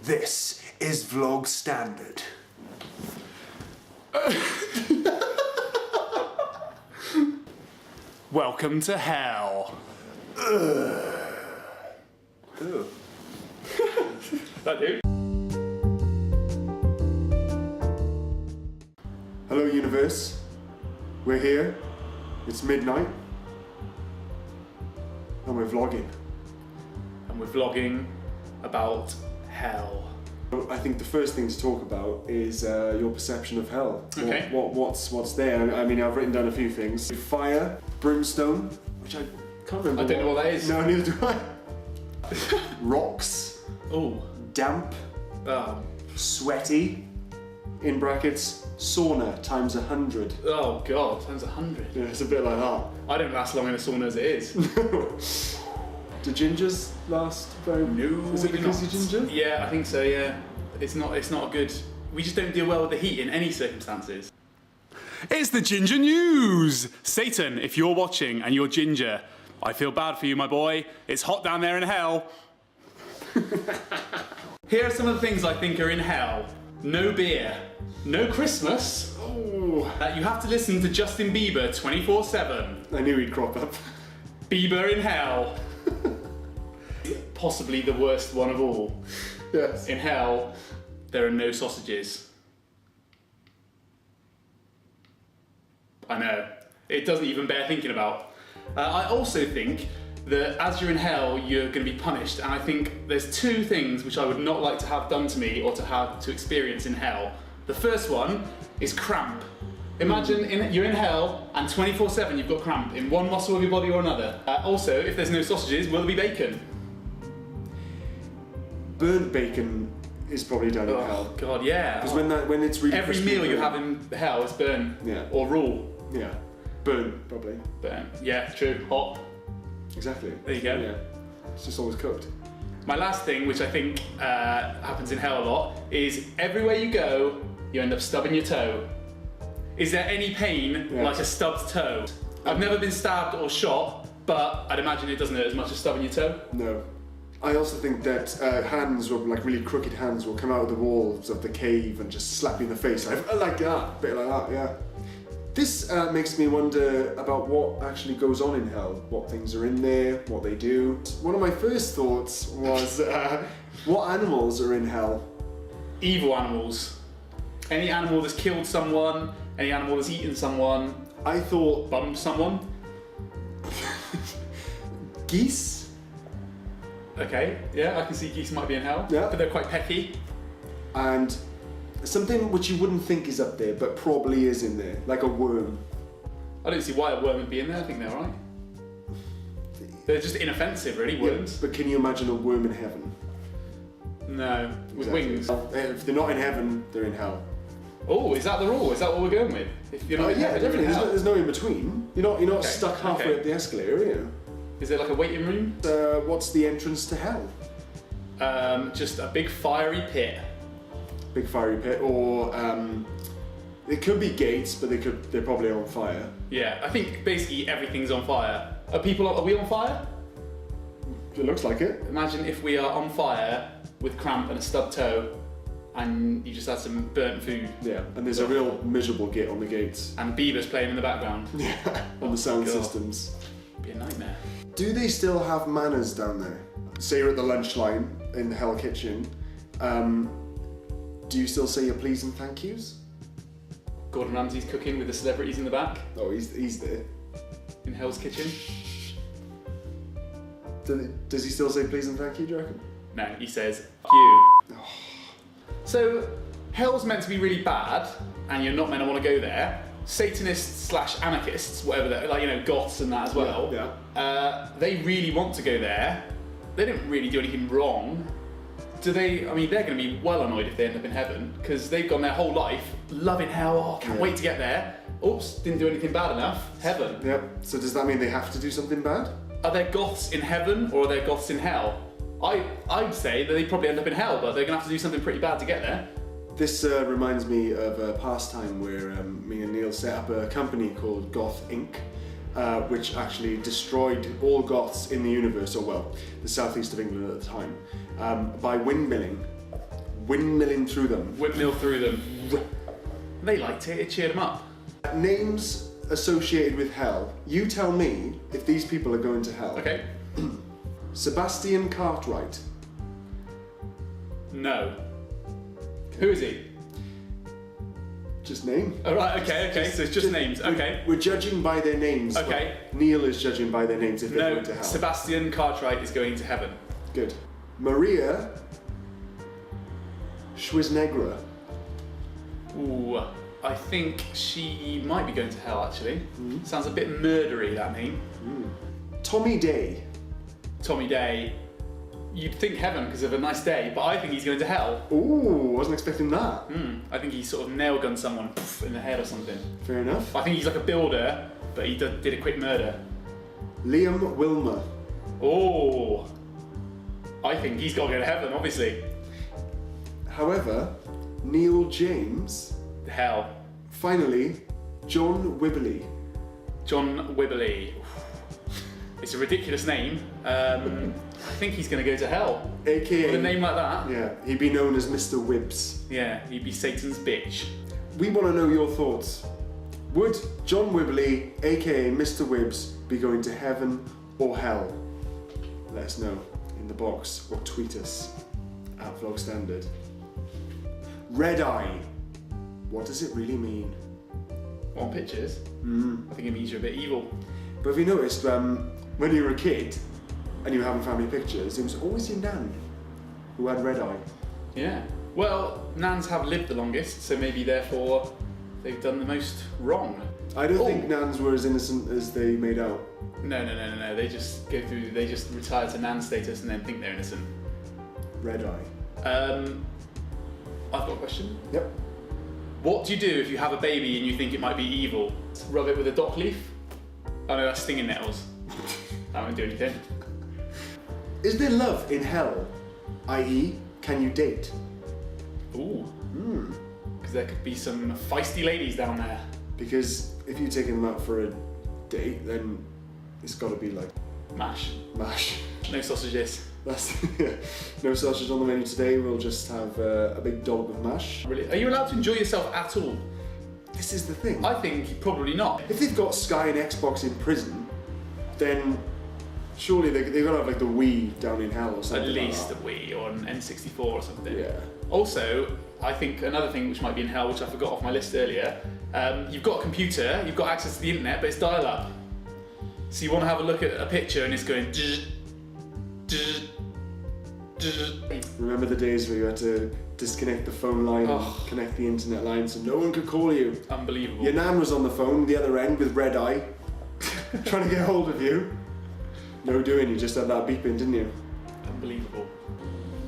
This is Vlog Standard. Welcome to hell. That do? Hello universe, we're here, it's midnight, and we're vlogging. And we're vlogging about hell. I think the first thing to talk about is your perception of hell. Okay. What's there? I mean, I've written down a few things. Fire, brimstone, which I can't remember. I don't know what that is. No, neither do I. Rocks. Oh. Damp. Sweaty. In brackets, sauna times 100. Oh god, times 100. Yeah, it's a bit like that. I don't last long in a sauna as it is. Do gingers last very? No, Is it because you're ginger? Yeah, I think so. Yeah, it's not a good. We just don't deal well with the heat in any circumstances. It's the Ginger News. Satan, if you're watching and you're ginger, I feel bad for you, my boy. It's hot down there in hell. Here are some of the things I think are in hell. No beer, no Christmas. Oh. You have to listen to Justin Bieber 24/7. I knew he'd crop up. Bieber in hell. Possibly the worst one of all. Yes. In hell, there are no sausages. I know. It doesn't even bear thinking about. I also think that as you're in hell, you're going to be punished. And I think there's two things which I would not like to have done to me or to have to experience in hell. The first one is cramp. Imagine you're in hell and 24/7 you've got cramp in one muscle of your body or another. Also, if there's no sausages, will there be bacon? Burnt bacon is probably done in Oh hell. god, yeah. Because when it's really every crispy meal you burnt. have in hell is burn. Yeah. Or raw. Yeah. Burnt, probably. Burn. Yeah, true. Hot. Exactly. There you go. Yeah. It's just always cooked. My last thing, which I think happens in hell a lot, is everywhere you go, you end up stubbing your toe. Is there any pain like a stubbed toe? I've never been stabbed or shot, but I'd imagine it doesn't hurt as much as stubbing your toe. No. I also think that hands, or like really crooked hands, will come out of the walls of the cave and just slap you in the face. I like that, a bit like that, yeah. This makes me wonder about what actually goes on in hell, what things are in there, what they do. One of my first thoughts was, what animals are in hell? Evil animals. Any animal that's killed someone, any animal that's eaten someone, I thought bummed someone. geese. Okay, yeah, I can see geese might be in hell, Yeah. but they're quite pecky. And something which you wouldn't think is up there, but probably is in there, like a worm. I don't see why a worm would be in there, I think they're alright. They're just inoffensive, really, worms. Yeah, but can you imagine a worm in heaven? No, with Exactly. wings. If they're not in heaven, they're in hell. Oh, is that the rule? Is that what we're going with? If you're not in Yeah, heaven, you're in definitely. hell. There's no in between. You're not Okay, stuck halfway up the escalator, are you? Is there like a waiting room? What's the entrance to hell? Just a big fiery pit. Big fiery pit, or it could be gates, but they're probably on fire. Yeah, I think basically everything's on fire. Are we on fire? It looks like it. Imagine if we are on fire with cramp and a stubbed toe, and you just had some burnt food. Yeah, and there's a real miserable git on the gates. And Bieber's playing in the background. Yeah, on the sound God. systems. It'd be a nightmare. Do they still have manners down there? Say you're at the lunch line in the Hell Kitchen. Do you still say your please and thank yous? Gordon Ramsay's cooking with the celebrities in the back Oh, he's there. in Hell's Kitchen. Does he still say please and thank you, do you reckon? No, he says, F you. So, hell's meant to be really bad, and you're not meant to want to go there. Satanists / anarchists, whatever they're, like, goths and that as well. Yeah. They really want to go there. They don't really do anything wrong. Do they? I mean, they're going to be well annoyed if they end up in heaven, because they've gone their whole life loving hell. Oh, can't wait to get there. Oops, didn't do anything bad enough. Heaven. Yep. So does that mean they have to do something bad? Are there goths in heaven or are there goths in hell? I'd say that they probably end up in hell, but they're going to have to do something pretty bad to get there. This reminds me of a pastime where me and Neil set up a company called Goth Inc., which actually destroyed all goths in the universe, or well, the southeast of England at the time, by windmilling. windmilling through them. Windmill through them. They liked it. It cheered them up. Names associated with hell. You tell me if these people are going to hell. Okay. Sebastian Cartwright. No. Who is he? Just name. Oh, right, okay, so it's just names, okay. We're judging by their names. Okay. Neil is judging by their names if they're going to hell. Sebastian Cartwright is going to heaven. Good. Maria Schwarzenegger. Ooh, I think she might be going to hell, actually. Sounds a bit murdery, that name. Tommy Day. Tommy Day. You'd think heaven because of a nice day, but I think he's going to hell. Ooh, wasn't expecting that. I think he sort of nail gunned someone in the head or something. Fair enough. I think he's like a builder, but he did a quick murder. Liam Wilmer. Oh, I think he's got to go to heaven, obviously. However, Neil James. Hell. Finally, John Wibberley. John Wibberley. It's a ridiculous name. I think he's going to go to hell. AKA. With a name like that. Yeah, he'd be known as Mr. Wibbs. Yeah, he'd be Satan's bitch. We want to know your thoughts. Would John Wibberley, aka Mr. Wibbs, be going to heaven or hell? Let us know in the box or tweet us at Vlog Standard. Red Eye. What does it really mean? On pictures? I think it means you're a bit evil. But have you noticed when you were a kid and you were having family pictures, it was always your nan who had red eye. Yeah. Well, nans have lived the longest, so maybe therefore they've done the most wrong. I don't think nans were as innocent as they made out. No. They just go through. They just retire to nan status and then think they're innocent. Red eye. I've got a question. Yep. What do you do if you have a baby and you think it might be evil? Rub it with a dock leaf? Oh no, that's stinging nettles. That won't do anything. Is there love in hell? I.e., can you date? Ooh. Because there could be some feisty ladies down there. Because if you're taking them out for a date, then it's got to be like Mash. No sausages. That's no sausage on the menu today. We'll just have a big dollop of mash. Really? Are you allowed to enjoy yourself at all? This is the thing. I think probably not. If they've got Sky and Xbox in prison, then surely they've got to have like the Wii down in hell or something. At least like a Wii or an N64 or something. Yeah. Also, I think another thing which might be in hell, which I forgot off my list earlier, you've got a computer, you've got access to the internet, but it's dial-up. So you want to have a look at a picture and it's going. Remember the days where you had to disconnect the phone line and connect the internet line so no one could call you? Unbelievable. Your nan was on the phone, the other end with red eye, trying to get hold of you. No doing, you just had that beeping, didn't you? Unbelievable.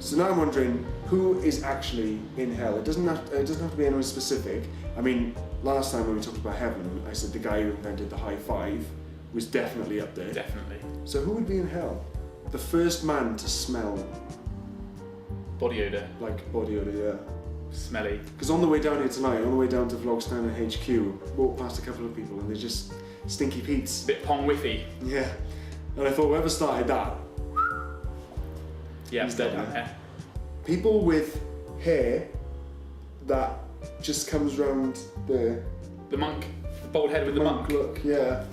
So now I'm wondering, who is actually in hell? It doesn't have to be anyone specific. I mean, last time when we talked about heaven, I said the guy who invented the high five was definitely up there. Definitely. So who would be in hell? The first man to smell Body odour. like body odour, yeah. Smelly. Because on the way down here tonight, on the way down to Vlog Standard HQ, walked past a couple of people and they're just stinky Pete's. Bit pongwhiffy. Yeah. And I thought, whoever started that, Yeah, he's dead dead down now. there. People with hair that just comes round the The bald head with the monk. look, yeah.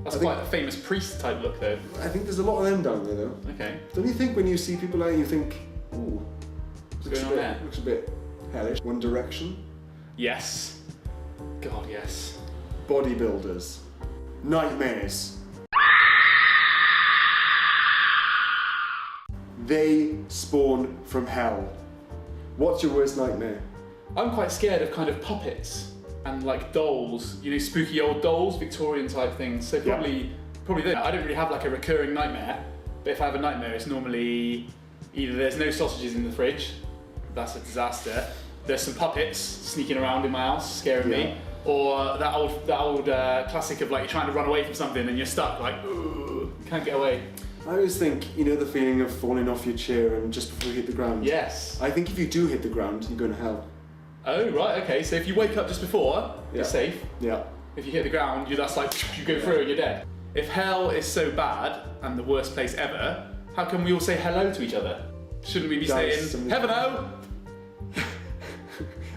That's quite a famous priest type look though. I think there's a lot of them down there though. Okay. Don't you think when you see people like you think, ooh, What's going on there? looks a bit hellish. One Direction, Yes. God, yes. bodybuilders, nightmares. They spawn from hell. What's your worst nightmare? I'm quite scared of kind of puppets and like dolls, you know, spooky old dolls, Victorian type things. So probably that. I don't really have like a recurring nightmare, but if I have a nightmare, it's normally either there's no sausages in the fridge, that's a disaster. There's some puppets sneaking around in my house, scaring me, or that old classic of like you're trying to run away from something and you're stuck, like ooh, can't get away. I always think, you know, the feeling of falling off your chair and just before you hit the ground. Yes. I think if you do hit the ground, you're going to hell. Oh right, okay. So if you wake up just before, you're safe. Yeah. If you hit the ground, that's like you go through and you're dead. If hell is so bad and the worst place ever, how can we all say hello to each other? Shouldn't we be saying somebody- heaven-o?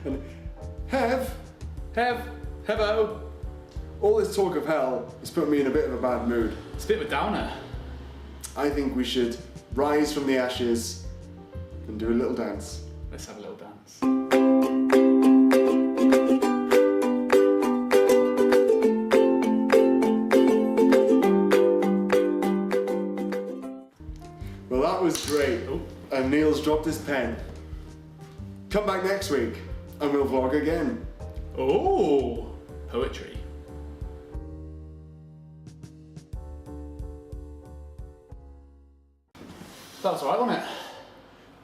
And Hevo. all this talk of hell has put me in a bit of a bad mood. It's a bit of a downer. I think we should rise from the ashes and do a little dance. Let's have a little dance. Well, that was great. Oh. And Neil's dropped his pen. Come back next week and we'll vlog again. Oh, poetry. That was alright, wasn't it?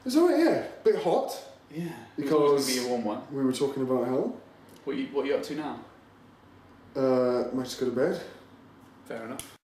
It's alright, yeah. Bit hot. Yeah. Because It was always gonna be a warm one. we were talking about hell. What are you up to now? Might just go to bed. Fair enough.